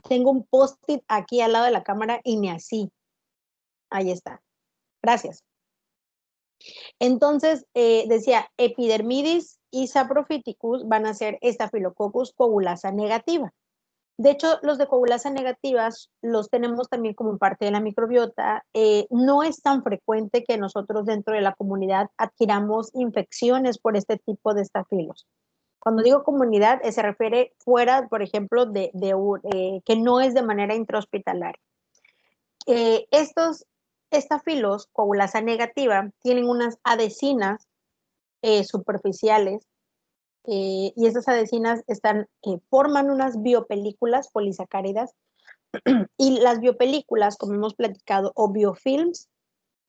Tengo un post-it aquí al lado de la cámara y ni así. Ahí está. Gracias. Entonces, decía, epidermidis y saprophyticus van a ser Staphylococcus coagulasa negativa. De hecho, los de coagulasa negativas los tenemos también como parte de la microbiota. No es tan frecuente que nosotros dentro de la comunidad adquiramos infecciones por este tipo de estafilos. Cuando digo comunidad, se refiere fuera, por ejemplo, que no es de manera intrahospitalaria. Estos estafilos, coagulasa negativa, tienen unas adhesinas superficiales y esas adhesinas forman unas biopelículas polisacáridas y las biopelículas, como hemos platicado, o biofilms,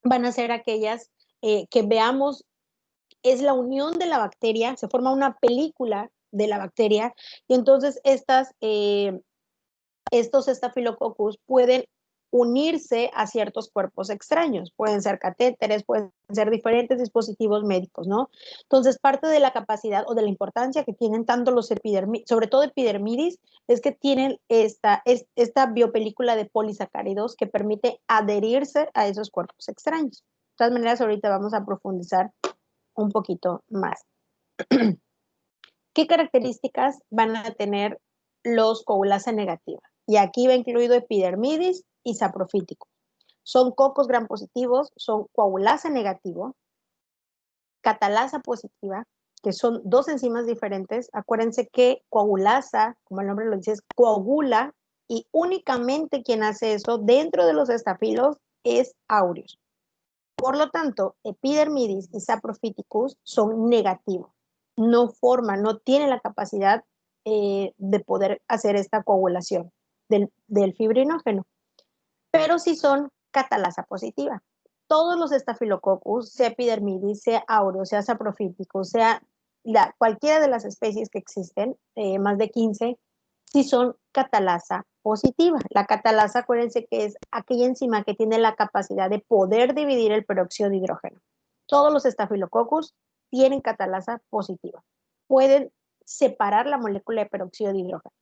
van a ser aquellas que veamos, es la unión de la bacteria, se forma una película de la bacteria y entonces estos estafilococcus pueden unirse a ciertos cuerpos extraños, pueden ser catéteres, pueden ser diferentes dispositivos médicos, ¿no? Entonces, parte de la capacidad o de la importancia que tienen tanto los epidermidis, sobre todo epidermidis, es que tienen esta biopelícula de polisacáridos que permite adherirse a esos cuerpos extraños. De todas maneras, ahorita vamos a profundizar un poquito más. ¿Qué características van a tener los coagulasa negativa? Y aquí va incluido epidermidis y saprofítico. Son cocos gram positivos, son coagulasa negativo, catalasa positiva, que son dos enzimas diferentes. Acuérdense que coagulasa, como el nombre lo dice, es coagula y únicamente quien hace eso dentro de los estafilos es aureus. Por lo tanto, epidermidis y saprophyticus son negativos. No tienen la capacidad de poder hacer esta coagulación del fibrinógeno, pero sí son catalasa positiva. Todos los estafilococcus, sea epidermidis, sea aureus, sea saprophyticus, sea cualquiera de las especies que existen, más de 15, sí son catalasa positiva. La catalasa, acuérdense que es aquella enzima que tiene la capacidad de poder dividir el peróxido de hidrógeno. Todos los estafilococcus tienen catalasa positiva. Pueden separar la molécula de peróxido de hidrógeno.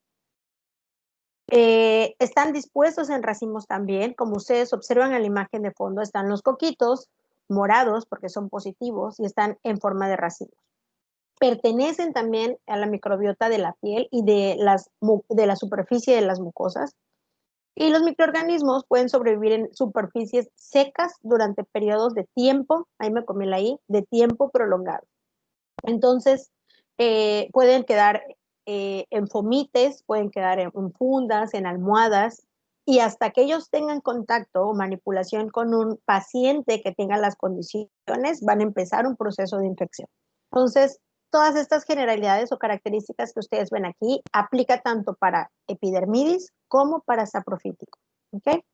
Están dispuestos en racimos también, como ustedes observan en la imagen de fondo, están los coquitos morados porque son positivos y están en forma de racimos. Pertenecen también a la microbiota de la piel y de la superficie de las mucosas. Y los microorganismos pueden sobrevivir en superficies secas durante periodos de tiempo, ahí me comí la I, de tiempo prolongado. Entonces, pueden quedar en fomites, pueden quedar en fundas, en almohadas, y hasta que ellos tengan contacto o manipulación con un paciente que tenga las condiciones, van a empezar un proceso de infección. Entonces, todas estas generalidades o características que ustedes ven aquí aplica tanto para epidermidis como para saprofítico. ¿Okay?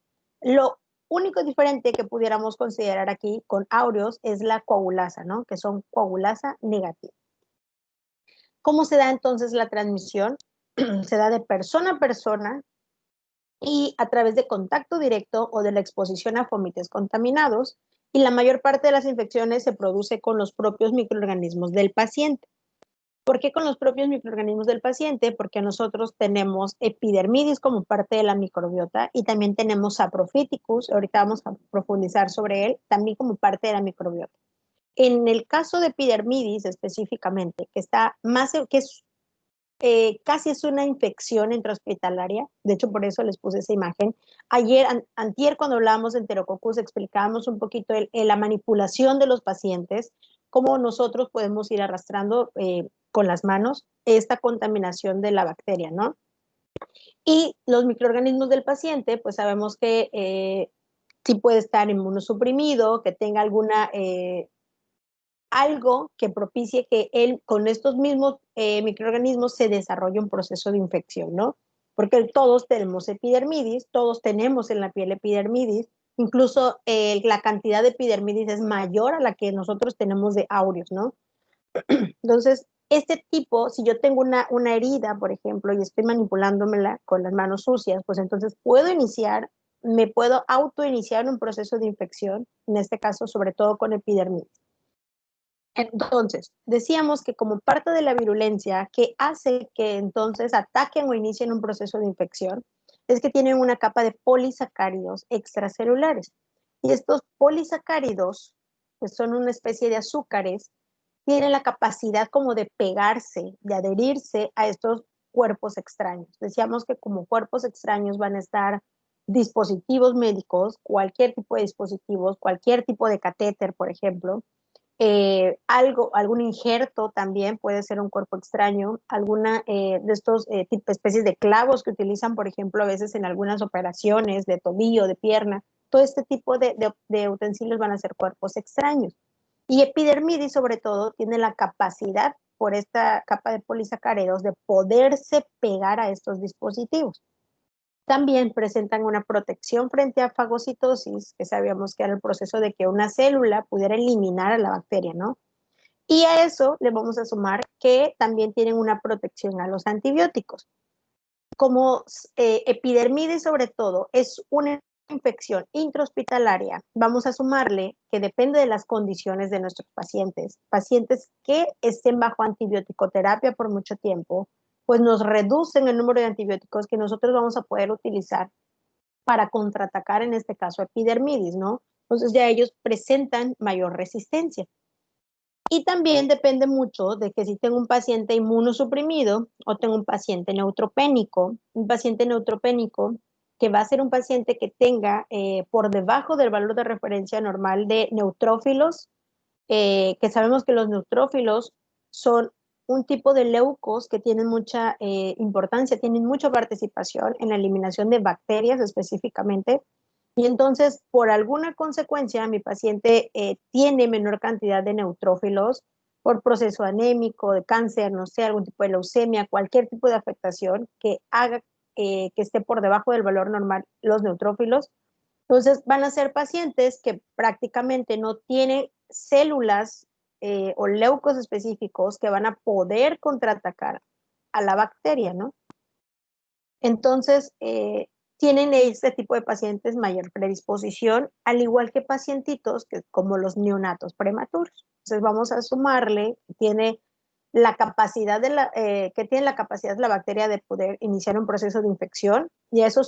Lo único diferente que pudiéramos considerar aquí con aureus es la coagulasa, ¿no? Que son coagulasa negativa. ¿Cómo se da entonces la transmisión? Se da de persona a persona y a través de contacto directo o de la exposición a fomites contaminados, y la mayor parte de las infecciones se produce con los propios microorganismos del paciente. ¿Por qué con los propios microorganismos del paciente? Porque nosotros tenemos epidermidis como parte de la microbiota y también tenemos saprophyticus, ahorita vamos a profundizar sobre él, también como parte de la microbiota. En el caso de epidermidis específicamente, casi es una infección intrahospitalaria, de hecho por eso les puse esa imagen. Antier cuando hablábamos de Enterococcus explicábamos un poquito la manipulación de los pacientes, cómo nosotros podemos ir arrastrando con las manos esta contaminación de la bacteria, ¿no? Y los microorganismos del paciente, pues sabemos que sí puede estar inmunosuprimido, que tenga algo que propicie que él con estos mismos microorganismos se desarrolle un proceso de infección, ¿no? Porque todos tenemos epidermidis, todos tenemos en la piel epidermidis, incluso la cantidad de epidermidis es mayor a la que nosotros tenemos de aureus, ¿no? Entonces, este tipo, si yo tengo una herida, por ejemplo, y estoy manipulándomela con las manos sucias, pues entonces me puedo autoiniciar un proceso de infección, en este caso, sobre todo con epidermidis. Entonces, decíamos que como parte de la virulencia que hace que entonces ataquen o inicien un proceso de infección, es que tienen una capa de polisacáridos extracelulares. Y estos polisacáridos, que son una especie de azúcares, tienen la capacidad como de pegarse, de adherirse a estos cuerpos extraños. Decíamos que como cuerpos extraños van a estar dispositivos médicos, cualquier tipo de dispositivos, cualquier tipo de catéter, por ejemplo, algún injerto también puede ser un cuerpo extraño, alguna de estos especies de clavos que utilizan, por ejemplo, a veces en algunas operaciones de tobillo, de pierna, todo este tipo de utensilios van a ser cuerpos extraños. Y epidermidis, sobre todo, tiene la capacidad, por esta capa de polisacáridos, de poderse pegar a estos dispositivos. También presentan una protección frente a fagocitosis, que sabíamos que era el proceso de que una célula pudiera eliminar a la bacteria, ¿no? Y a eso le vamos a sumar que también tienen una protección a los antibióticos. Como epidermidis, sobre todo, es una infección intrahospitalaria, vamos a sumarle que depende de las condiciones de nuestros pacientes. Pacientes que estén bajo antibiótico-terapia por mucho tiempo, pues nos reducen el número de antibióticos que nosotros vamos a poder utilizar para contraatacar, en este caso, epidermidis, ¿no? Entonces ya ellos presentan mayor resistencia. Y también depende mucho de que si tengo un paciente inmunosuprimido o tengo un paciente neutropénico. Un paciente neutropénico que va a ser un paciente que tenga por debajo del valor de referencia normal de neutrófilos, que sabemos que los neutrófilos son un tipo de leucos que tienen mucha importancia, tienen mucha participación en la eliminación de bacterias específicamente. Y entonces, por alguna consecuencia, mi paciente tiene menor cantidad de neutrófilos por proceso anémico, de cáncer, no sé, algún tipo de leucemia, cualquier tipo de afectación que haga que esté por debajo del valor normal los neutrófilos. Entonces, van a ser pacientes que prácticamente no tienen células o leucos específicos que van a poder contraatacar a la bacteria, ¿no? Entonces, tienen este tipo de pacientes mayor predisposición, al igual que pacientitos que, como los neonatos prematuros. Entonces, vamos a sumarle, tiene la capacidad que tiene la capacidad de la bacteria de poder iniciar un proceso de infección y a eso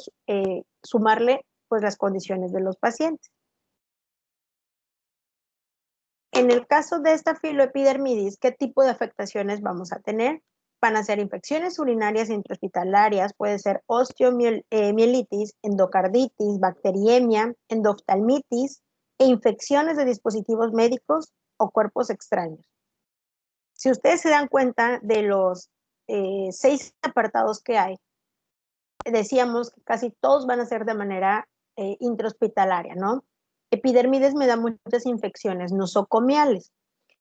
sumarle pues las condiciones de los pacientes. En el caso de esta filoepidermidis, ¿qué tipo de afectaciones vamos a tener? Van a ser infecciones urinarias intrahospitalarias, puede ser osteomielitis, endocarditis, bacteriemia, endoftalmitis e infecciones de dispositivos médicos o cuerpos extraños. Si ustedes se dan cuenta de los 6 apartados que hay, decíamos que casi todos van a ser de manera intrahospitalaria, ¿no? Epidermidis me da muchas infecciones nosocomiales.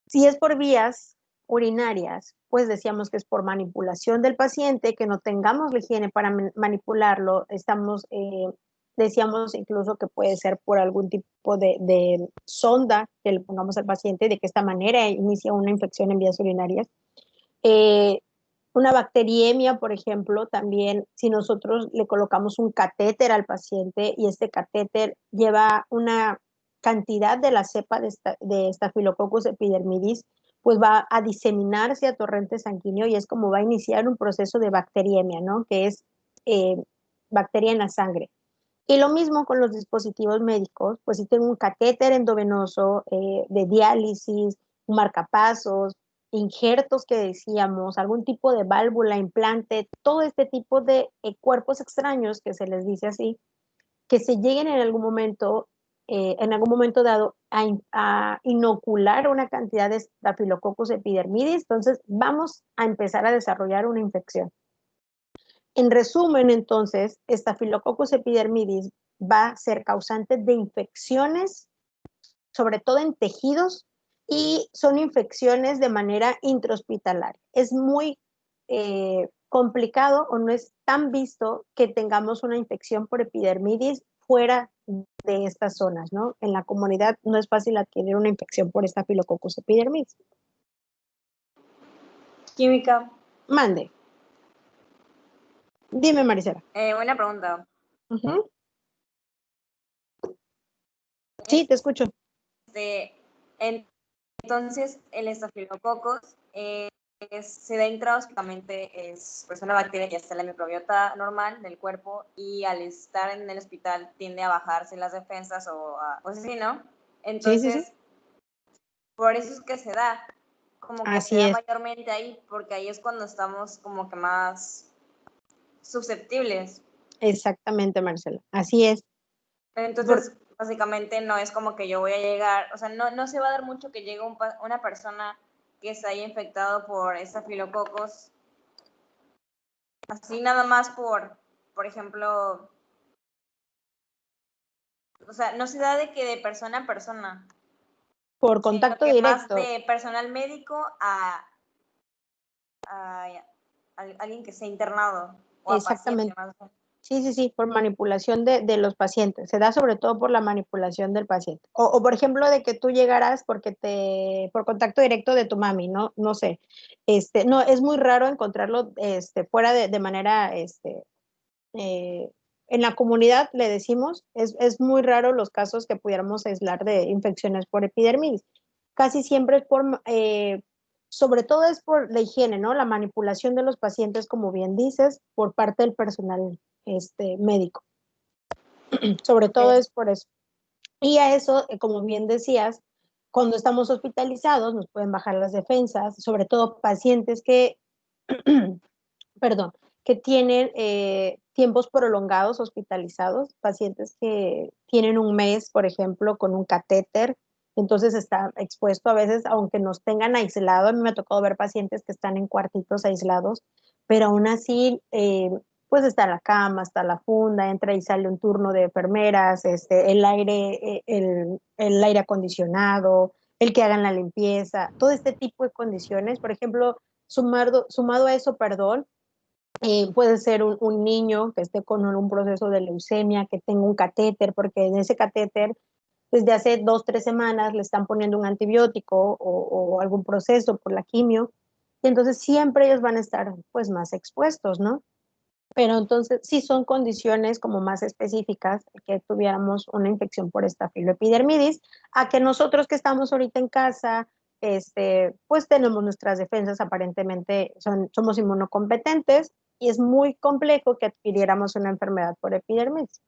Si es por vías urinarias, pues decíamos que es por manipulación del paciente, que no tengamos la higiene para manipularlo. Decíamos incluso que puede ser por algún tipo de sonda que le pongamos al paciente, de que esta manera inicia una infección en vías urinarias. Una bacteriemia, por ejemplo, también si nosotros le colocamos un catéter al paciente y este catéter lleva una cantidad de la cepa de Staphylococcus epidermidis, pues va a diseminarse a torrente sanguíneo y es como va a iniciar un proceso de bacteriemia, ¿no? Que es bacteria en la sangre. Y lo mismo con los dispositivos médicos, pues si tengo un catéter endovenoso de diálisis, un marcapasos, injertos que decíamos, algún tipo de válvula, implante, todo este tipo de cuerpos extraños que se les dice así, que se lleguen en algún momento dado, a inocular una cantidad de Staphylococcus epidermidis, entonces vamos a empezar a desarrollar una infección. En resumen, entonces, Staphylococcus epidermidis va a ser causante de infecciones, sobre todo en tejidos, y son infecciones de manera intrahospitalaria. Es muy complicado o no es tan visto que tengamos una infección por epidermidis fuera de estas zonas, ¿no? En la comunidad no es fácil adquirir una infección por Staphylococcus epidermidis. Química. Mande. Dime, Maricela. Buena pregunta. Sí, te escucho. Entonces, el estafilococos se da intradoscópicamente, es pues una bacteria que está en la microbiota normal del cuerpo y al estar en el hospital tiende a bajarse las defensas o así, ¿no? Sí, sí, sí. Entonces, por eso es que se da, como que se Así da es. mayormente ahí, porque ahí es cuando estamos como que más susceptibles. Exactamente, Marcela. Así es. Por- Entonces, básicamente no es como que yo voy a llegar, o sea, no se va a dar mucho que llegue una persona que se haya infectado por estafilococos, así nada más por ejemplo, o sea, no se da de que de persona a persona, por sino contacto que más directo. de personal médico a alguien que sea internado o a paciente Exactamente. más bien. Sí, sí, sí, por manipulación de los pacientes. Se da sobre todo por la manipulación del paciente. O, por ejemplo, de que tú llegaras por contacto directo de tu mami, ¿no? No sé. No, es muy raro encontrarlo, fuera de manera, eh, en la comunidad le decimos, es muy raro los casos que pudiéramos aislar de infecciones por epidermidis. Casi siempre es sobre todo es por la higiene, ¿no? La manipulación de los pacientes, como bien dices, por parte del personal médico. Sobre todo Okay. es por eso. Y a eso, como bien decías, cuando estamos hospitalizados nos pueden bajar las defensas, sobre todo pacientes que, perdón, que tienen tiempos prolongados hospitalizados, pacientes que tienen un mes, por ejemplo, con un catéter, entonces está expuesto a veces, aunque nos tengan aislado. A mí me ha tocado ver pacientes que están en cuartitos aislados, pero aún así, pues está la cama, está la funda, entra y sale un turno de enfermeras, el aire acondicionado, el que hagan la limpieza, todo este tipo de condiciones. Por ejemplo, sumado a eso, perdón, puede ser un niño que esté con un proceso de leucemia, que tenga un catéter, porque en ese catéter desde hace 2, 3 semanas le están poniendo un antibiótico o algún proceso por la quimio, y entonces siempre ellos van a estar pues más expuestos, ¿no? Pero entonces sí son condiciones como más específicas que tuviéramos una infección por estafiloepidermidis, a que nosotros que estamos ahorita en casa, pues tenemos nuestras defensas, aparentemente somos inmunocompetentes, y es muy complejo que adquiriéramos una enfermedad por epidermidis.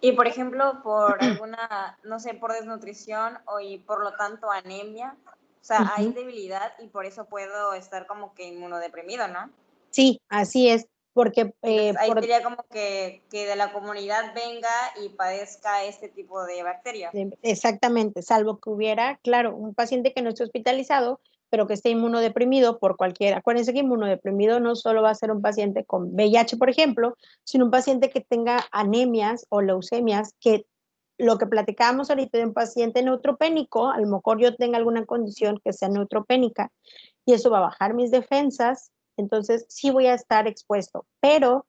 Y por ejemplo, por alguna, no sé, por desnutrición y por lo tanto anemia, o sea, hay Ujú. debilidad y por eso puedo estar como que inmunodeprimido, ¿no? Sí, así es, porque Entonces ahí sería como que de la comunidad venga y padezca este tipo de bacteria. exactamente, salvo que hubiera, claro, un paciente que no esté hospitalizado, pero que esté inmunodeprimido por cualquier. Acuérdense que inmunodeprimido no solo va a ser un paciente con VIH, por ejemplo, sino un paciente que tenga anemias o leucemias, que lo que platicábamos ahorita de un paciente neutropénico, a lo mejor yo tenga alguna condición que sea neutropénica y eso va a bajar mis defensas, entonces sí voy a estar expuesto. Pero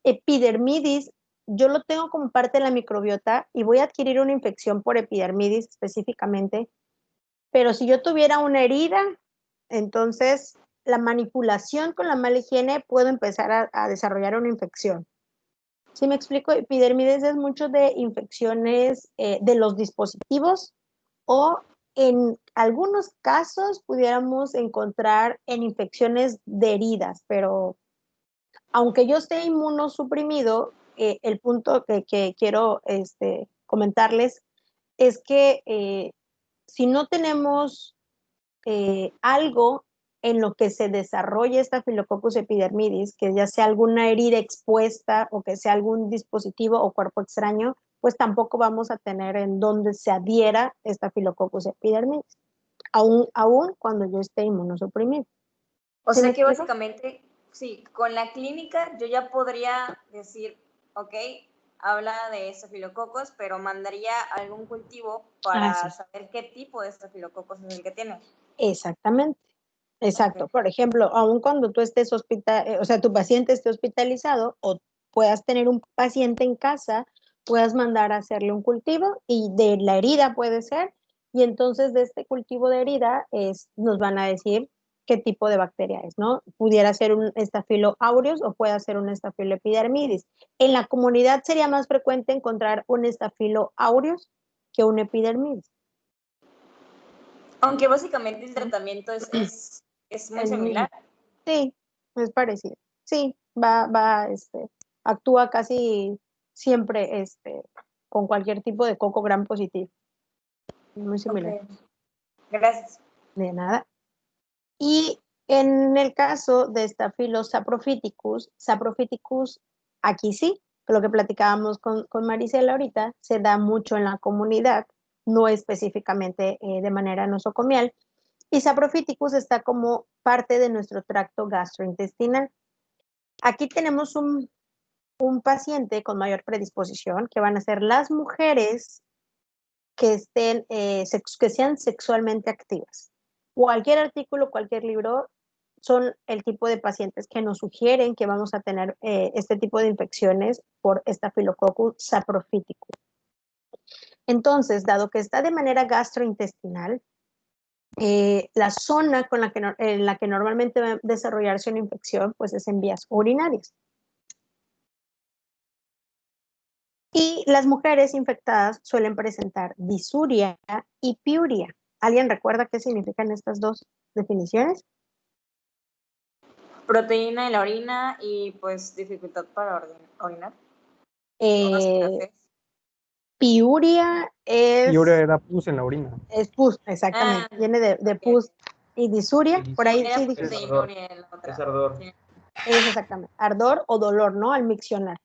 epidermidis, yo lo tengo como parte de la microbiota y voy a adquirir una infección por epidermidis específicamente, pero si yo tuviera una herida, entonces la manipulación con la mala higiene puedo empezar a desarrollar una infección. ¿Sí me explico? Epidermidis es mucho de infecciones de los dispositivos, o en algunos casos pudiéramos encontrar en infecciones de heridas, pero aunque yo esté inmunosuprimido, el punto que quiero comentarles es que si no tenemos algo en lo que se desarrolle esta Staphylococcus epidermidis, que ya sea alguna herida expuesta o que sea algún dispositivo o cuerpo extraño, pues tampoco vamos a tener en donde se adhiera esta Staphylococcus epidermidis, aún cuando yo esté inmunosuprimido. O ¿Sí me sea que explico? básicamente, sí, con la clínica yo ya podría decir, ok, habla de estafilococos, pero mandaría algún cultivo para Así, saber qué tipo de estafilococos es el que tiene. exactamente. Okay. Exacto. Por ejemplo, aun cuando tú estés o sea, tu paciente esté hospitalizado o puedas tener un paciente en casa, puedas mandar a hacerle un cultivo y de la herida puede ser, y entonces de este cultivo de herida nos van a decir qué tipo de bacteria es, ¿no? Pudiera ser un Staphylo aureus o puede ser un Staphylo epidermidis. En la comunidad sería más frecuente encontrar un Staphylo aureus que un epidermidis. Aunque básicamente el ¿No? tratamiento es Es muy el mismo. similar. Sí, es parecido. Sí, actúa casi siempre, con cualquier tipo de coco gram positivo. Muy Ok, similar. gracias. De nada. Y en el caso de Staphylos saprophyticus, aquí sí, lo que platicábamos con Marisela ahorita, se da mucho en la comunidad, no específicamente de manera nosocomial. Y saprophyticus está como parte de nuestro tracto gastrointestinal. Aquí tenemos un paciente con mayor predisposición, que van a ser las mujeres que que sean sexualmente activas. Cualquier artículo, cualquier libro son el tipo de pacientes que nos sugieren que vamos a tener este tipo de infecciones por Staphylococcus saprophyticus. Entonces, dado que está de manera gastrointestinal, la zona en la que normalmente va a desarrollarse una infección, pues es en vías urinarias. Y las mujeres infectadas suelen presentar disuria y piuria. ¿Alguien recuerda qué significan estas dos definiciones? Proteína en la orina y pues dificultad para orinar. Eh, piuria Piuria era pus en la orina. es pus, exactamente. Ah, Viene de ok. pus y disuria. Y Por ahí Era sí proteinuria en la otra. Es ardor. Sí. es exactamente. Ardor o dolor, ¿no? Al miccionar.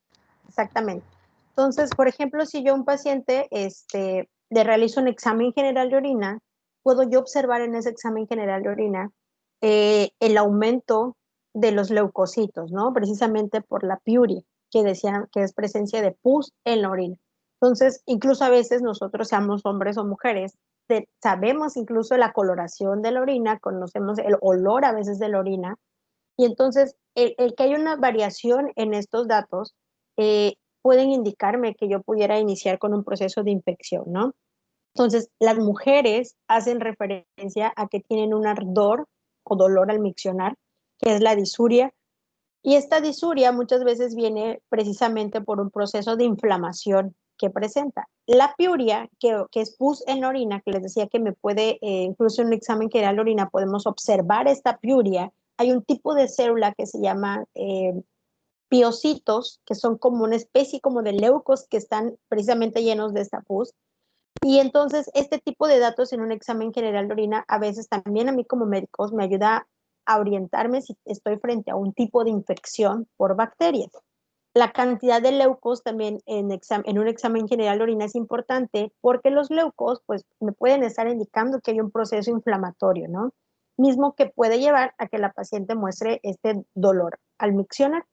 Exactamente. Entonces, por ejemplo, si yo a un paciente le realizo un examen general de orina, puedo yo observar en ese examen general de orina el aumento de los leucocitos, ¿no? Precisamente por la piuria, que decían que es presencia de pus en la orina. Entonces, incluso a veces nosotros, seamos hombres o mujeres, sabemos incluso la coloración de la orina, conocemos el olor a veces de la orina, y entonces el que hay una variación en estos datos pueden indicarme que yo pudiera iniciar con un proceso de infección, ¿no? Entonces, las mujeres hacen referencia a que tienen un ardor o dolor al miccionar, que es la disuria, y esta disuria muchas veces viene precisamente por un proceso de inflamación que presenta. La piuria, que es pus en la orina, que les decía que me puede, incluso en un examen que da la orina, podemos observar esta piuria. Hay un tipo de célula que se llama piocitos, que son como una especie como de leucos que están precisamente llenos de esta pus. Y entonces este tipo de datos en un examen general de orina a veces también a mí como médicos me ayuda a orientarme si estoy frente a un tipo de infección por bacterias. La cantidad de leucos también en un examen general de orina es importante porque los leucos pues me pueden estar indicando que hay un proceso inflamatorio, ¿no? Mismo que puede llevar a que la paciente muestre este dolor al miccionar.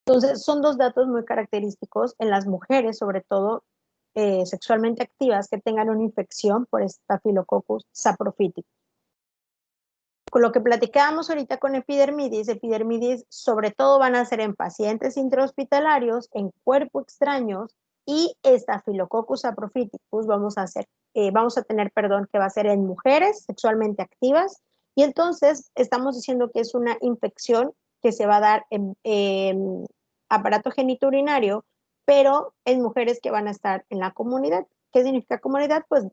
Entonces, son dos datos muy característicos en las mujeres, sobre todo sexualmente activas, que tengan una infección por Staphylococcus saprophyticus. Con lo que platicábamos ahorita con epidermidis sobre todo van a ser en pacientes intrahospitalarios, en cuerpo extraños, y Staphylococcus saprophyticus vamos a tener, perdón, que va a ser en mujeres sexualmente activas, y entonces estamos diciendo que es una infección que se va a dar en aparato genitourinario, pero en mujeres que van a estar en la comunidad. ¿Qué significa comunidad? Pues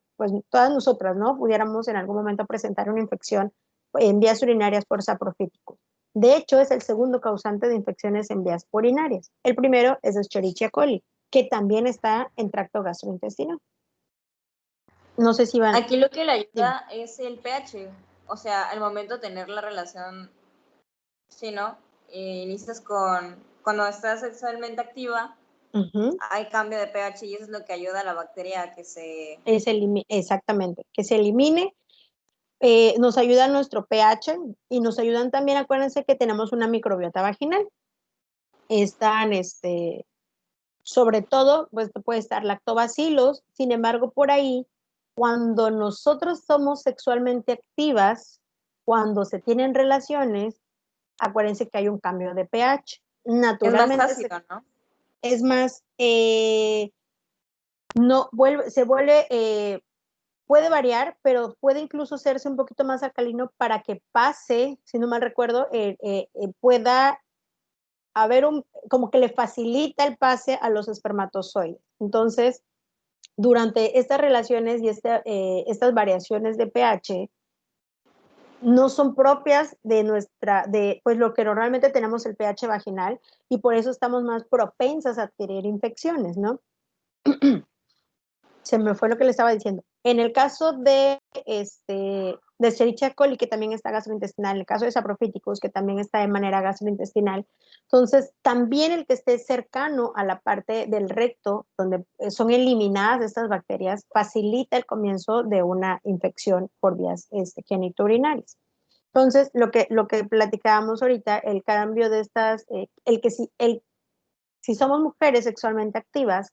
todas nosotras, ¿no? Pudiéramos en algún momento presentar una infección en vías urinarias por saprofíticos. De hecho, es el segundo causante de infecciones en vías urinarias. El primero es Escherichia coli, que también está en tracto gastrointestinal. No sé si van. Aquí lo que le Dime. ayuda es el pH. O sea, al momento de tener la relación, sí, ¿no? Inicias cuando estás sexualmente activa, hay cambio de pH y eso es lo que ayuda a la bacteria a que se... Exactamente, que se elimine. Nos ayuda nuestro pH y nos ayudan también, acuérdense que tenemos una microbiota vaginal. Están, sobre todo, pues puede estar lactobacilos, sin embargo, por ahí, cuando nosotros somos sexualmente activas, cuando se tienen relaciones, acuérdense que hay un cambio de pH. Es más Naturalmente ácido, ¿no? es más, no se vuelve, puede variar, pero puede incluso hacerse un poquito más alcalino para que pase, si no mal recuerdo, pueda haber como que le facilita el pase a los espermatozoides. Entonces, durante estas relaciones y estas variaciones de pH, no son propias de pues lo que normalmente tenemos el pH vaginal, y por eso estamos más propensas a adquirir infecciones, ¿no? Se me fue lo que le estaba diciendo. En el caso de Escherichia coli, que también está gastrointestinal, en el caso de Saprophyticus, que también está de manera gastrointestinal, entonces también el que esté cercano a la parte del recto, donde son eliminadas estas bacterias, facilita el comienzo de una infección por vías genitourinarias. Entonces, lo que platicábamos ahorita, el cambio de estas, si somos mujeres sexualmente activas,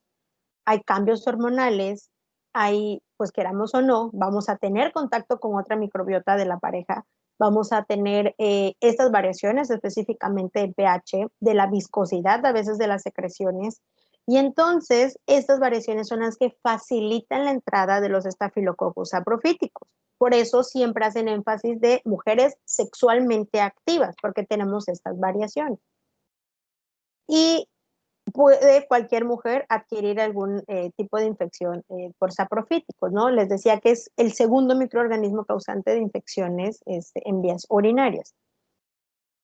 hay cambios hormonales, hay, pues queramos o no, vamos a tener contacto con otra microbiota de la pareja, vamos a tener estas variaciones específicamente del pH, de la viscosidad a veces de las secreciones, y entonces estas variaciones son las que facilitan la entrada de los Staphylococcus saprophyticus. Por eso siempre hacen énfasis de mujeres sexualmente activas, porque tenemos estas variaciones. Y puede cualquier mujer adquirir algún tipo de infección por saprofíticos, ¿no? Les decía que es el segundo microorganismo causante de infecciones en vías urinarias.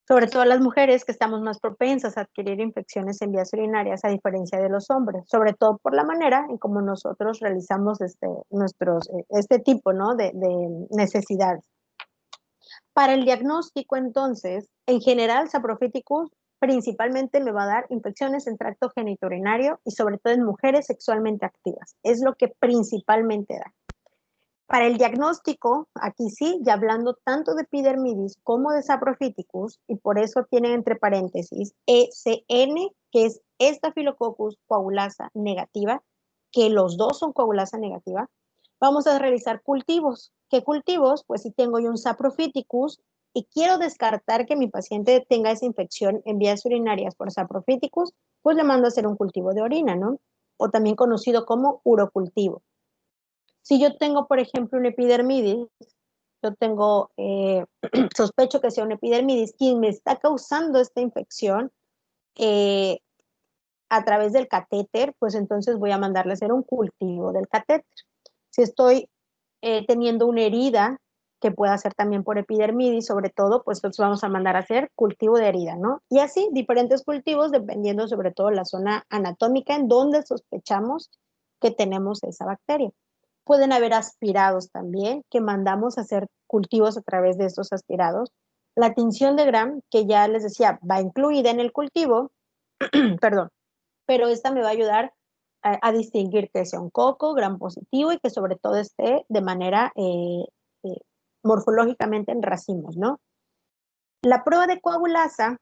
Sobre todo las mujeres que estamos más propensas a adquirir infecciones en vías urinarias a diferencia de los hombres, sobre todo por la manera en cómo nosotros realizamos este tipo, ¿no? de necesidades. Para el diagnóstico, entonces, en general, Saprophyticus principalmente me va a dar infecciones en tracto genitourinario y sobre todo en mujeres sexualmente activas. Es lo que principalmente da. Para el diagnóstico, aquí sí, ya hablando tanto de epidermidis como de Saprophyticus, y por eso tienen entre paréntesis ECN, que es Staphylococcus coagulasa negativa, que los dos son coagulasa negativa. Vamos a realizar cultivos. ¿Qué cultivos? Pues si tengo yo un Saprophyticus y quiero descartar que mi paciente tenga esa infección en vías urinarias por Saprophyticus, pues le mando a hacer un cultivo de orina, ¿no? O también conocido como urocultivo. Si yo tengo, por ejemplo, un epidermidis, yo tengo, sospecho que sea un epidermidis, quien me está causando esta infección a través del catéter, pues entonces voy a mandarle a hacer un cultivo del catéter. Si estoy teniendo una herida, que pueda ser también por epidermidis, sobre todo, pues entonces vamos a mandar a hacer cultivo de herida, ¿no? Y así, diferentes cultivos, dependiendo sobre todo la zona anatómica en donde sospechamos que tenemos esa bacteria. Pueden haber aspirados también, que mandamos a hacer cultivos a través de estos aspirados. La tinción de Gram, que ya les decía, va incluida en el cultivo, perdón, pero esta me va a ayudar a distinguir que sea un coco, gram positivo, y que sobre todo esté de manera morfológicamente en racimos, ¿no? La prueba de coagulasa,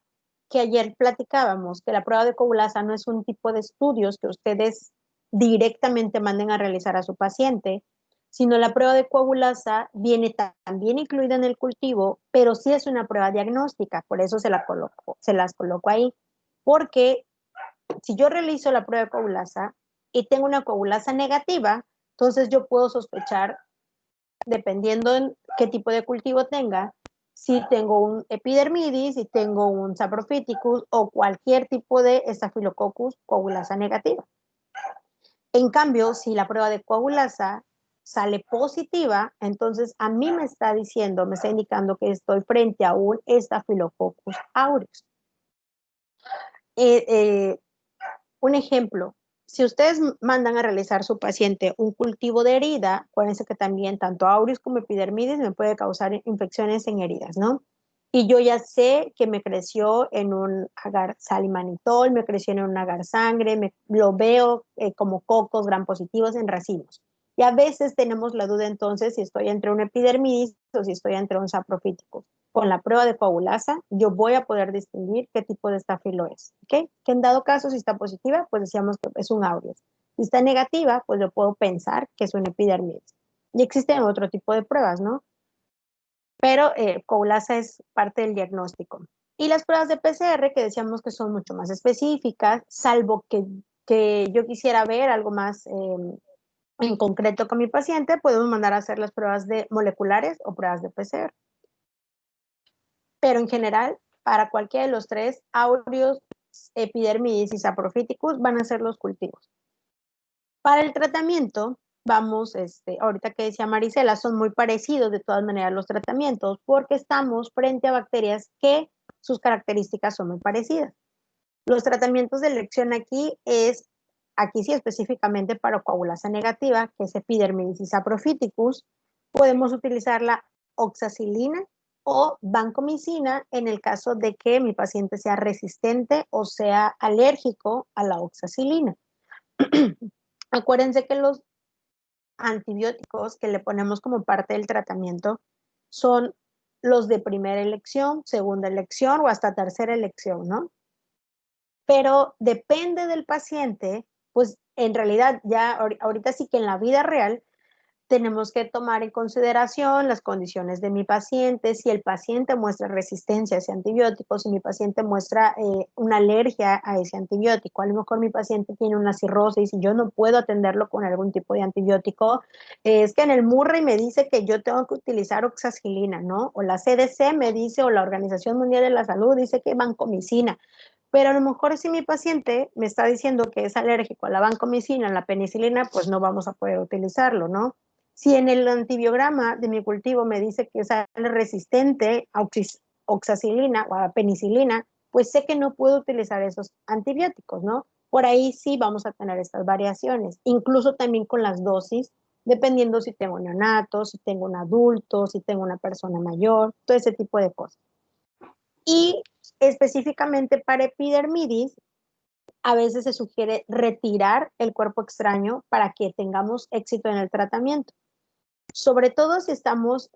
que ayer platicábamos, que la prueba de coagulasa no es un tipo de estudios que ustedes directamente manden a realizar a su paciente, sino la prueba de coagulasa viene también incluida en el cultivo, pero sí es una prueba diagnóstica, por eso se las coloco ahí, porque si yo realizo la prueba de coagulasa y tengo una coagulasa negativa, entonces yo puedo sospechar, dependiendo en qué tipo de cultivo tenga, si tengo un epidermidis, si tengo un Saprophyticus o cualquier tipo de Staphylococcus coagulasa negativa. En cambio, si la prueba de coagulasa sale positiva, entonces a mí me está diciendo, me está indicando que estoy frente a un Staphylococcus aureus. Un ejemplo, si ustedes mandan a realizar a su paciente un cultivo de herida, acuérdense que también tanto aureus como epidermidis me puede causar infecciones en heridas, ¿no? Y yo ya sé que me creció en un agar salimanitol, me creció en un agar sangre, lo veo como cocos gram positivos en racimos. Y a veces tenemos la duda entonces si estoy entre un epidermidis o si estoy entre un saprofítico. Con la prueba de coagulasa, yo voy a poder distinguir qué tipo de estafilo es, ¿ok? Que en dado caso, si está positiva, pues decíamos que es un aureus. Si está negativa, pues yo puedo pensar que es un epidermidis. Y existen otro tipo de pruebas, ¿no? Pero coagulasa es parte del diagnóstico. Y las pruebas de PCR, que decíamos que son mucho más específicas, salvo que yo quisiera ver algo más en concreto con mi paciente, podemos mandar a hacer las pruebas de moleculares o pruebas de PCR. Pero en general, para cualquiera de los tres, aureus, epidermidis y saprophyticus van a ser los cultivos. Para el tratamiento, vamos, ahorita que decía Marisela, son muy parecidos de todas maneras los tratamientos porque estamos frente a bacterias que sus características son muy parecidas. Los tratamientos de elección aquí sí específicamente para coagulasa negativa, que es Epidermidis saprophyticus, podemos utilizar la oxacilina o vancomicina en el caso de que mi paciente sea resistente o sea alérgico a la oxacilina. Acuérdense que los antibióticos que le ponemos como parte del tratamiento son los de primera elección, segunda elección o hasta tercera elección, ¿no? Pero depende del paciente, pues en realidad ya ahorita sí que en la vida real tenemos que tomar en consideración las condiciones de mi paciente, si el paciente muestra resistencia a ese antibiótico, si mi paciente muestra una alergia a ese antibiótico, a lo mejor mi paciente tiene una cirrosis y yo no puedo atenderlo con algún tipo de antibiótico, es que en el Murray me dice que yo tengo que utilizar oxacilina, ¿no? O la CDC me dice, o la Organización Mundial de la Salud dice que vancomicina. Pero a lo mejor si mi paciente me está diciendo que es alérgico a la vancomicina, a la penicilina, pues no vamos a poder utilizarlo, ¿no? Si en el antibiograma de mi cultivo me dice que es resistente a oxacilina o a penicilina, pues sé que no puedo utilizar esos antibióticos, ¿no? Por ahí sí vamos a tener estas variaciones, incluso también con las dosis, dependiendo si tengo neonatos, si tengo un adulto, si tengo una persona mayor, todo ese tipo de cosas. Y específicamente para epidermidis, a veces se sugiere retirar el cuerpo extraño para que tengamos éxito en el tratamiento. Sobre todo si estamos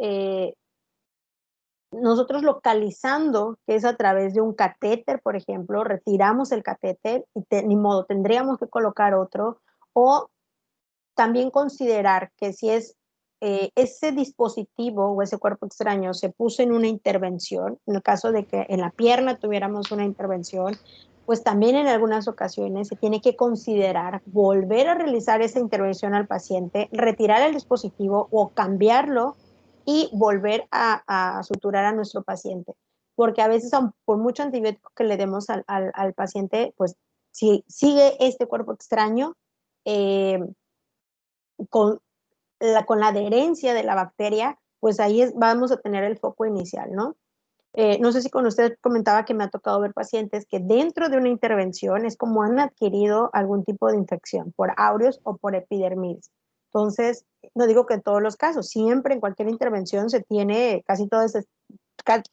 nosotros localizando que es a través de un catéter, por ejemplo, retiramos el catéter y ni modo, tendríamos que colocar otro, o también considerar que si es ese dispositivo o ese cuerpo extraño se puso en una intervención, en el caso de que en la pierna tuviéramos una intervención, pues también en algunas ocasiones se tiene que considerar volver a realizar esa intervención al paciente, retirar el dispositivo o cambiarlo y volver a suturar a nuestro paciente. Porque a veces, por mucho antibiótico que le demos al paciente, pues si sigue este cuerpo extraño, con con la adherencia de la bacteria, pues ahí vamos a tener el foco inicial, ¿no? No sé si con usted comentaba que me ha tocado ver pacientes que dentro de una intervención es como han adquirido algún tipo de infección por aureus o por epidermidis. Entonces, no digo que en todos los casos, siempre en cualquier intervención se tiene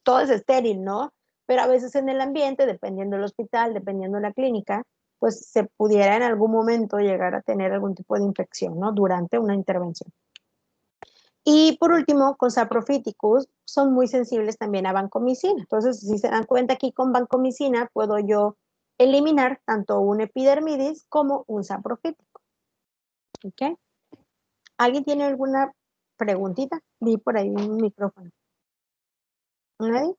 todo es estéril, ¿no? Pero a veces en el ambiente, dependiendo del hospital, dependiendo de la clínica, pues se pudiera en algún momento llegar a tener algún tipo de infección, ¿no? Durante una intervención. Y por último, con saprophyticus son muy sensibles también a vancomicina. Entonces, si se dan cuenta aquí con vancomicina, puedo yo eliminar tanto un epidermidis como un saprophyticus. ¿Ok? ¿Alguien tiene alguna preguntita? Vi por ahí un micrófono. ¿Nadie?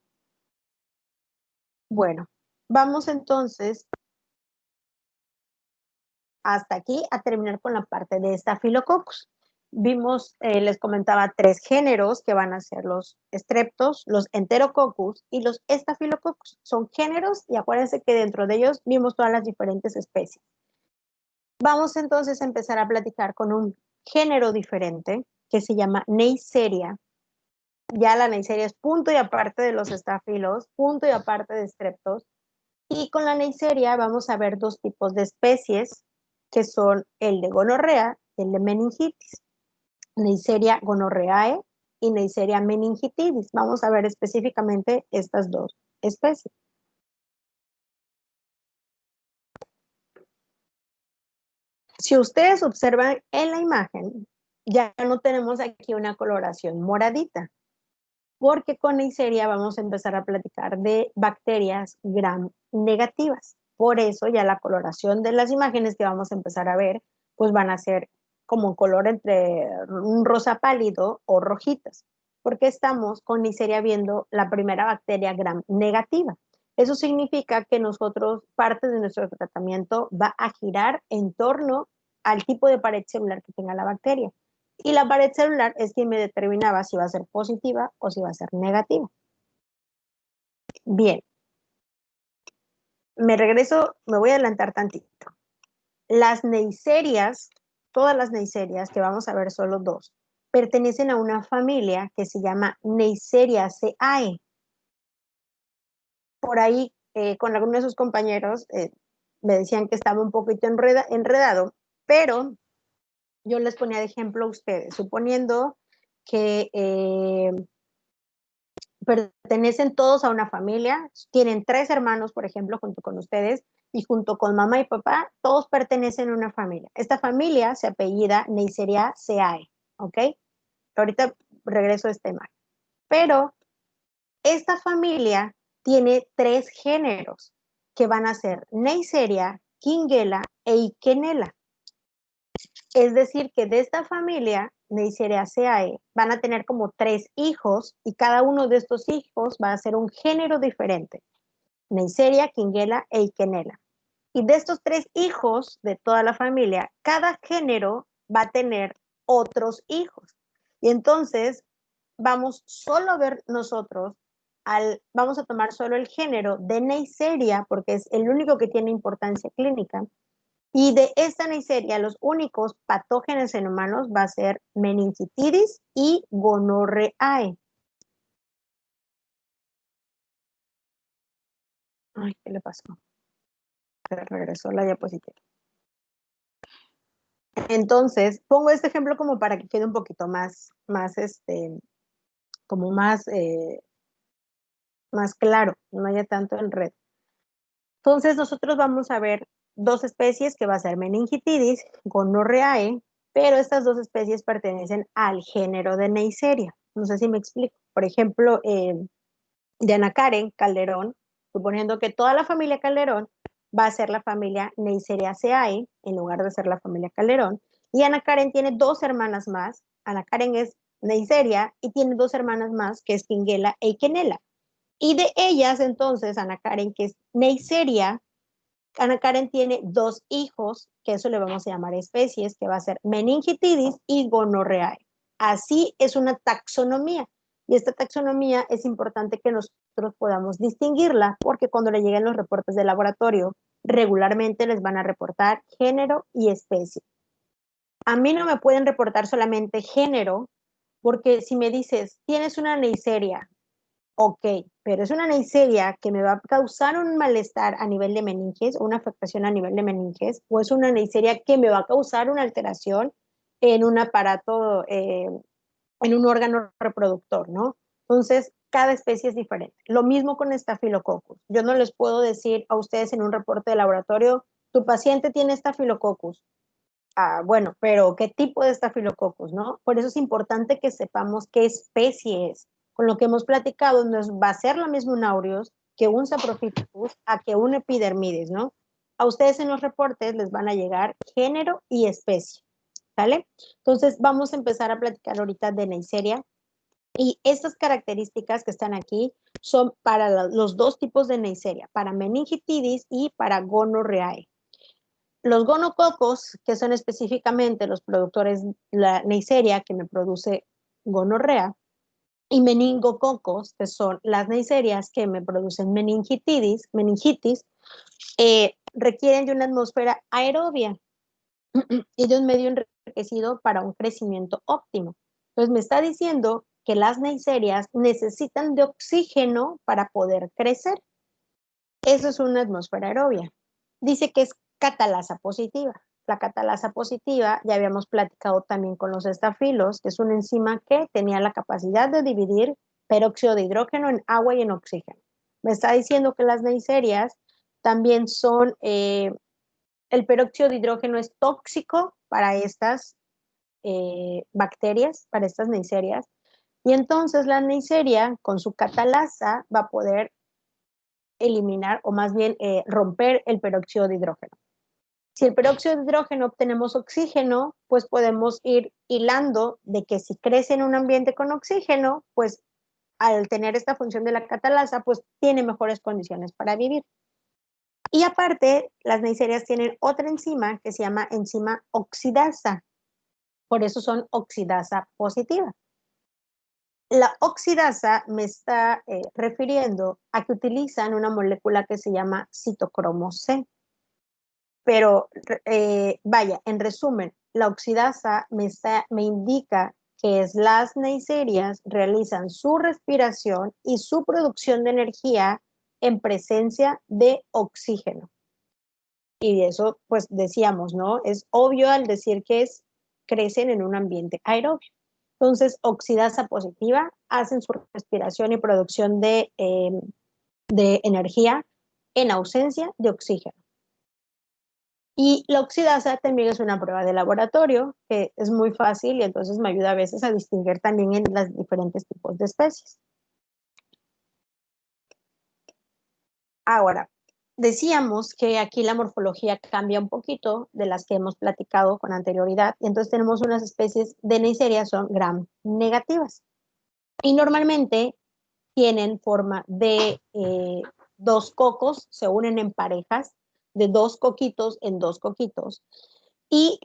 Bueno, vamos entonces hasta aquí a terminar con la parte de Staphylococcus. Vimos, les comentaba, 3 géneros que van a ser los streptos, los enterococcus y los Staphylococcus. Son géneros y acuérdense que dentro de ellos vimos todas las diferentes especies. Vamos entonces a empezar a platicar con un género diferente que se llama Neisseria. Ya la Neisseria es punto y aparte de los estafilos, punto y aparte de streptos. Y con la Neisseria vamos a ver 2 tipos de especies, que son el de gonorrea y el de meningitis. Neisseria gonorreae y Neisseria meningitidis. Vamos a ver específicamente estas 2 especies. Si ustedes observan en la imagen, ya no tenemos aquí una coloración moradita, porque con Neisseria vamos a empezar a platicar de bacterias gram negativas. Por eso ya la coloración de las imágenes que vamos a empezar a ver, pues van a ser como un color entre un rosa pálido o rojitas, porque estamos con Neisseria viendo la primera bacteria gram negativa. Eso significa que nosotros, parte de nuestro tratamiento va a girar en torno al tipo de pared celular que tenga la bacteria. Y la pared celular es quien me determinaba si va a ser positiva o si va a ser negativa. Bien, me regreso, me voy a adelantar tantito. Las neisserias todas las neiserias, que vamos a ver solo dos, pertenecen a una familia que se llama Neiseriaceae. Por ahí, con algunos de sus compañeros, me decían que estaba un poquito enredado, pero yo les ponía de ejemplo a ustedes, suponiendo que pertenecen todos a una familia, tienen 3 hermanos, por ejemplo, junto con ustedes, y junto con mamá y papá, todos pertenecen a una familia. Esta familia se apellida Neiseriaceae, ¿ok? Ahorita regreso a este tema. Pero esta familia tiene 3 géneros, que van a ser Neisseria, Quinguela e Iquenela. Es decir, que de esta familia, Neiseriaceae, van a tener como 3 hijos, y cada uno de estos hijos va a ser un género diferente. Neisseria, Quinguela e Iquenela. Y de estos 3 hijos de toda la familia, cada género va a tener otros hijos. Y entonces vamos solo a ver nosotros, vamos a tomar solo el género de Neisseria, porque es el único que tiene importancia clínica. Y de esta Neisseria, los únicos patógenos en humanos va a ser meningitis y gonorreae. Ay, ¿qué le pasó? Regresó la diapositiva. Entonces, pongo este ejemplo como para que quede un poquito más como más claro, no haya tanto enredo. Entonces, nosotros vamos a ver 2 especies que va a ser meningitis, gonorreae, pero estas 2 especies pertenecen al género de Neisseria. No sé si me explico. Por ejemplo, de Ana Karen Calderón, suponiendo que toda la familia Calderón va a ser la familia Neiseriaceae en lugar de ser la familia Calderón. Y Ana Karen tiene 2 hermanas más. Ana Karen es Neisseria y tiene 2 hermanas más, que es Quinguela e Iquenela. Y de ellas, entonces, Ana Karen, que es Neisseria, Ana Karen tiene 2 hijos, que eso le vamos a llamar especies, que va a ser meningitis y gonorreae. Así es una taxonomía. Y esta taxonomía es importante que nosotros podamos distinguirla, porque cuando le lleguen los reportes de laboratorio, regularmente les van a reportar género y especie. A mí no me pueden reportar solamente género, porque si me dices, tienes una Neisseria, ok, pero es una Neisseria que me va a causar un malestar a nivel de meninges, o una afectación a nivel de meninges, o es una Neisseria que me va a causar una alteración en un aparato, en un órgano reproductor, ¿no? Entonces, cada especie es diferente. Lo mismo con Staphylococcus. Yo no les puedo decir a ustedes en un reporte de laboratorio, tu paciente tiene Staphylococcus. Ah, bueno, pero ¿qué tipo de Staphylococcus, no? Por eso es importante que sepamos qué especie es. Con lo que hemos platicado, nos va a ser lo mismo un aureus que un saprophyticus a que un epidermidis, ¿no? A ustedes en los reportes les van a llegar género y especie, ¿vale? Entonces vamos a empezar a platicar ahorita de Neisseria. Y estas características que están aquí son para los 2 tipos de Neisseria, para meningitis y para gonorreae. Los gonococos, que son específicamente los productores, la Neisseria que me produce gonorrea, y meningococos, que son las Neisserias que me producen meningitis, requieren de una atmósfera aerobia y de un medio enriquecido para un crecimiento óptimo. Entonces me está diciendo que las Neisserias necesitan de oxígeno para poder crecer. Eso es una atmósfera aerobia. Dice que es catalasa positiva. La catalasa positiva, ya habíamos platicado también con los estafilos, que es una enzima que tenía la capacidad de dividir peróxido de hidrógeno en agua y en oxígeno. Me está diciendo que las Neisserias también son, el peróxido de hidrógeno es tóxico para estas bacterias, para estas Neisserias, y entonces la Neisseria con su catalasa va a poder eliminar o más bien romper el peróxido de hidrógeno. Si el peróxido de hidrógeno obtenemos oxígeno, pues podemos ir hilando de que si crece en un ambiente con oxígeno, pues al tener esta función de la catalasa, pues tiene mejores condiciones para vivir. Y aparte, las Neisserias tienen otra enzima que se llama enzima oxidasa. Por eso son oxidasa positiva. La oxidasa me está refiriendo a que utilizan una molécula que se llama citocromo C. Pero vaya, en resumen, la oxidasa me indica que las neiserias realizan su respiración y su producción de energía en presencia de oxígeno. Y eso, pues decíamos, ¿no? Es obvio al decir que crecen en un ambiente aerobio. Entonces, oxidasa positiva hacen su respiración y producción de energía en ausencia de oxígeno. Y la oxidasa también es una prueba de laboratorio que es muy fácil y entonces me ayuda a veces a distinguir también en los diferentes tipos de especies. Ahora, decíamos que aquí la morfología cambia un poquito de las que hemos platicado con anterioridad y entonces tenemos unas especies de Neisseria son gram negativas y normalmente tienen forma de dos cocos, se unen en parejas de dos coquitos en dos coquitos y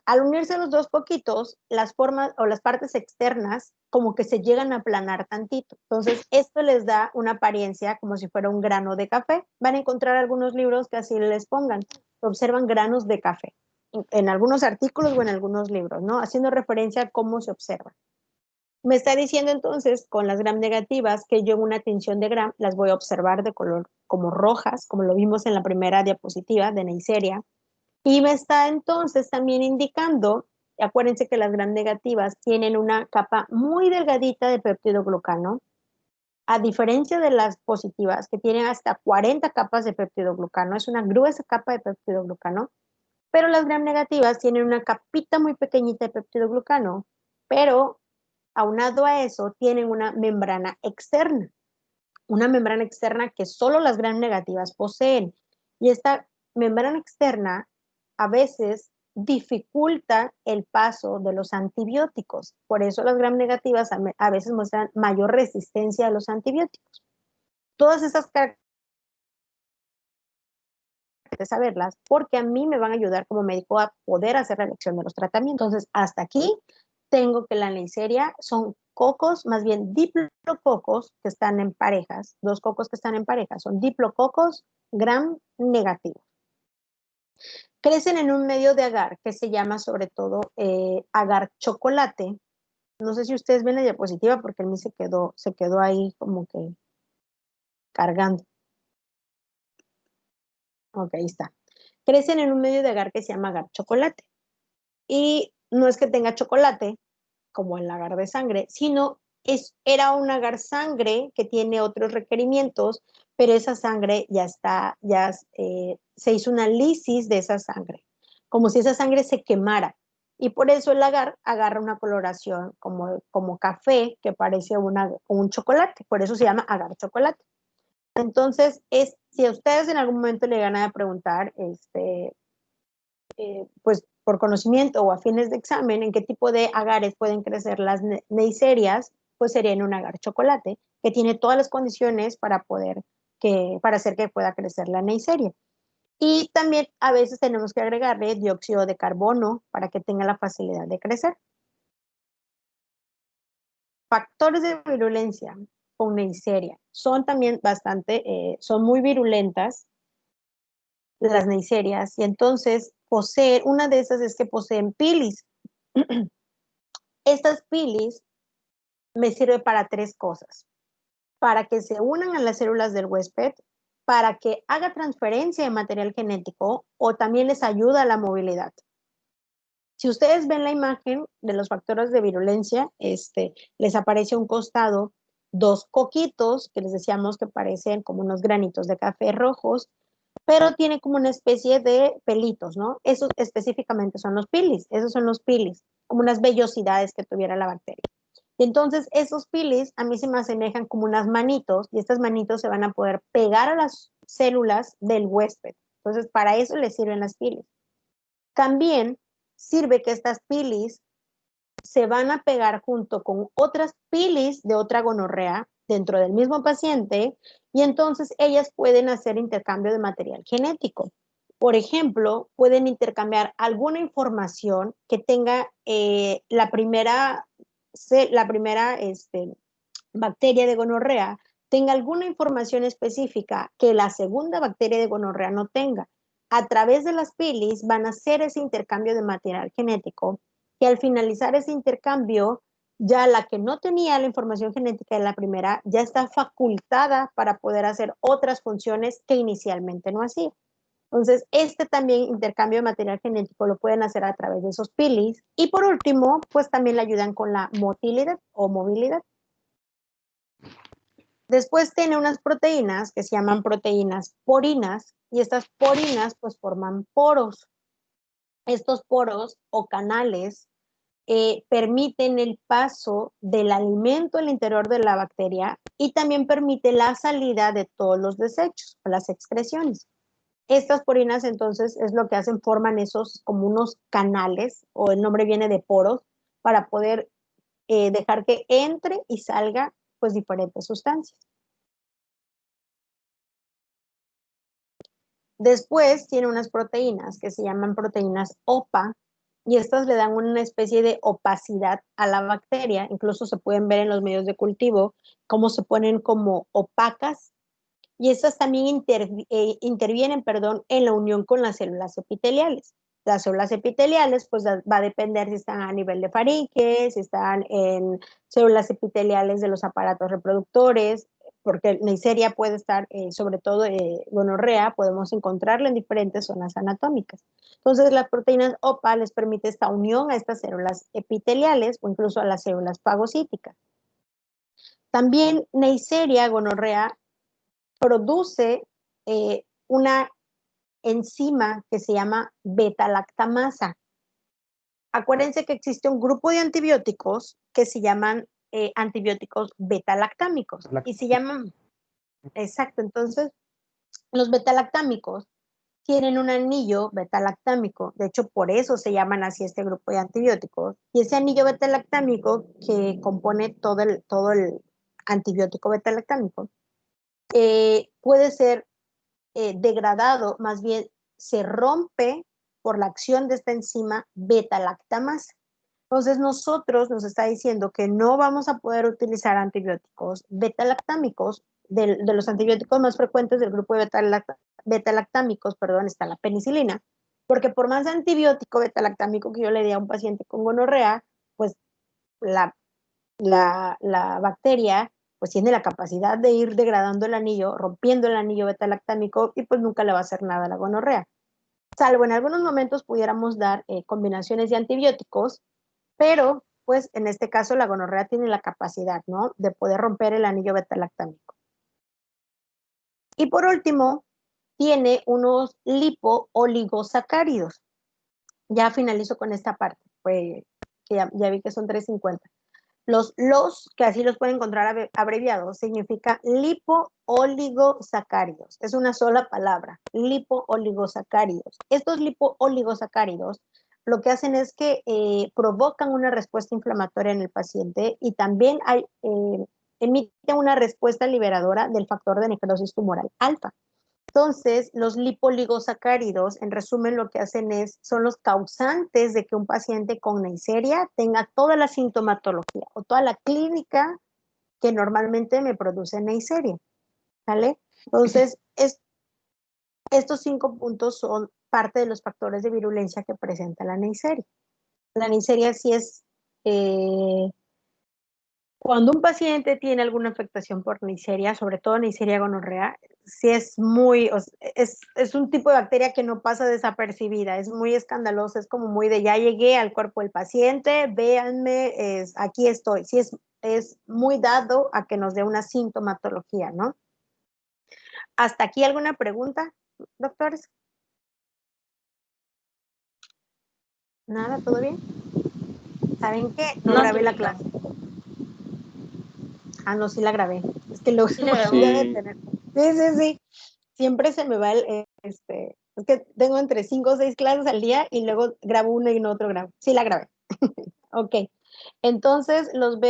al unirse los dos coquitos, las formas o las partes externas como que se llegan a aplanar tantito. Entonces, esto les da una apariencia como si fuera un grano de café. Van a encontrar algunos libros que así les pongan. Observan granos de café en algunos artículos o en algunos libros, ¿no? Haciendo referencia a cómo se observa. Me está diciendo entonces con las gram negativas que yo en una tinción de gram las voy a observar de color como rojas, como lo vimos en la primera diapositiva de Neisseria. Y me está entonces también indicando, acuérdense que las gram negativas tienen una capa muy delgadita de peptidoglucano, a diferencia de las positivas que tienen hasta 40 capas de peptidoglucano, es una gruesa capa de peptidoglucano, pero las gram negativas tienen una capita muy pequeñita de peptidoglucano, pero aunado a eso tienen una membrana externa que solo las gram negativas poseen. Y esta membrana externa a veces dificulta el paso de los antibióticos. Por eso las gram negativas a veces muestran mayor resistencia a los antibióticos. Todas esas características, saberlas, porque a mí me van a ayudar como médico a poder hacer la elección de los tratamientos. Entonces, hasta aquí tengo que la Neisseria son cocos, más bien diplococos que están en parejas, dos cocos que están en parejas, son diplococos gram negativos. Crecen en un medio de agar que se llama sobre todo agar chocolate. No sé si ustedes ven la diapositiva porque a mí se quedó ahí como que cargando. Ok, ahí está. Crecen en un medio de agar que se llama agar chocolate. Y no es que tenga chocolate, como el agar de sangre, sino era un agar sangre que tiene otros requerimientos, pero esa sangre se hizo una lisis de esa sangre, como si esa sangre se quemara. Y por eso el agar agarra una coloración como café que parece un chocolate, por eso se llama agar chocolate. Entonces, si a ustedes en algún momento le ganan a preguntar, pues por conocimiento o a fines de examen, en qué tipo de agares pueden crecer las neiserias, pues sería en un agar chocolate, que tiene todas las condiciones para hacer que pueda crecer la neisseria. Y también a veces tenemos que agregarle dióxido de carbono para que tenga la facilidad de crecer. Factores de virulencia con neisseria. Son también son muy virulentas las neiserias y entonces una de esas es que poseen pilis. Estas pilis me sirven para tres cosas. Para que se unan a las células del huésped, para que haga transferencia de material genético o también les ayuda a la movilidad. Si ustedes ven la imagen de los factores de virulencia, les aparece a un costado dos coquitos que les decíamos que parecen como unos granitos de café rojos, pero tiene como una especie de pelitos, ¿no? Esos específicamente son los pilis, esos son los pilis, como unas vellosidades que tuviera la bacteria. Y entonces esos pilis a mí se me asemejan como unas manitos y estas manitos se van a poder pegar a las células del huésped. Entonces para eso les sirven las pilis. También sirve que estas pilis se van a pegar junto con otras pilis de otra gonorrea dentro del mismo paciente y entonces ellas pueden hacer intercambio de material genético. Por ejemplo, pueden intercambiar alguna información que tenga la primera bacteria de gonorrea tenga alguna información específica que la segunda bacteria de gonorrea no tenga. a través de las pilis van a hacer ese intercambio de material genético, que al finalizar ese intercambio, ya la que no tenía la información genética de la primera, ya está facultada para poder hacer otras funciones que inicialmente no hacía. Entonces, este también intercambio de material genético lo pueden hacer a través de esos pilis. Y por último, pues también le ayudan con la motilidad o movilidad. Después tiene unas proteínas que se llaman proteínas porinas, y estas porinas pues forman poros. Estos poros o canales permiten el paso del alimento al interior de la bacteria y también permite la salida de todos los desechos o las excreciones. Estas porinas entonces es lo que hacen, forman esos como unos canales, o el nombre viene de poros, para poder dejar que entre y salga pues diferentes sustancias. Después tiene unas proteínas que se llaman proteínas OPA, y estas le dan una especie de opacidad a la bacteria. Incluso se pueden ver en los medios de cultivo cómo se ponen como opacas, y estas también intervienen, en la unión con las células epiteliales. Las células epiteliales, pues va a depender si están a nivel de faringe, si están en células epiteliales de los aparatos reproductores, porque Neisseria puede estar, sobre todo gonorrea, podemos encontrarla en diferentes zonas anatómicas. Entonces, las proteínas OPA les permite esta unión a estas células epiteliales o incluso a las células fagocíticas. También Neisseria gonorrea produce una enzima que se llama beta-lactamasa. Acuérdense que existe un grupo de antibióticos que se llaman antibióticos beta-lactámicos, y se llaman, exacto, entonces los beta-lactámicos tienen un anillo beta-lactámico, de hecho por eso se llaman así este grupo de antibióticos, y ese anillo beta-lactámico que compone todo el antibiótico beta-lactámico puede ser degradado, más bien se rompe por la acción de esta enzima beta-lactamasa. Entonces nosotros nos está diciendo que no vamos a poder utilizar antibióticos beta-lactámicos. De los antibióticos más frecuentes del grupo de beta-lactámicos, está la penicilina, porque por más antibiótico beta-lactámico que yo le dé a un paciente con gonorrea, pues la bacteria pues tiene la capacidad de ir degradando el anillo, rompiendo el anillo beta-lactámico, y pues nunca le va a hacer nada a la gonorrea. Salvo en algunos momentos pudiéramos dar combinaciones de antibióticos, pero pues en este caso la gonorrea tiene la capacidad, ¿no?, de poder romper el anillo beta-lactámico. Y por último, tiene unos lipo-oligosacáridos. Ya finalizo con esta parte, pues que ya vi que son 350. Los, que así los pueden encontrar abreviados, significa lipo-oligosacáridos. Es una sola palabra, lipo-oligosacáridos. Estos lipo-oligosacáridos lo que hacen es que provocan una respuesta inflamatoria en el paciente, y también emiten una respuesta liberadora del factor de necrosis tumoral alfa. Entonces, los lipoligosacáridos, en resumen, lo que hacen son los causantes de que un paciente con Neisseria tenga toda la sintomatología o toda la clínica que normalmente me produce Neisseria, ¿vale? Entonces, estos 5 puntos son parte de los factores de virulencia que presenta la Neisseria. La Neisseria sí es... cuando un paciente tiene alguna afectación por Neisseria, sobre todo Neisseria gonorrea, sí es es un tipo de bacteria que no pasa desapercibida, es muy escandalosa, es como muy de ya llegué al cuerpo del paciente, véanme, aquí estoy. Sí es muy dado a que nos dé una sintomatología, ¿no? ¿Hasta aquí alguna pregunta, doctores? ¿Nada? ¿Todo bien? ¿Saben qué? No grabé la clase. Ah, no, sí la grabé. Es que luego Sí, se me olvida de tener. Sí. Siempre se me va es que tengo entre 5 o 6 clases al día y luego grabo una y no otro grabo. Sí la grabé. Ok. Entonces los veo.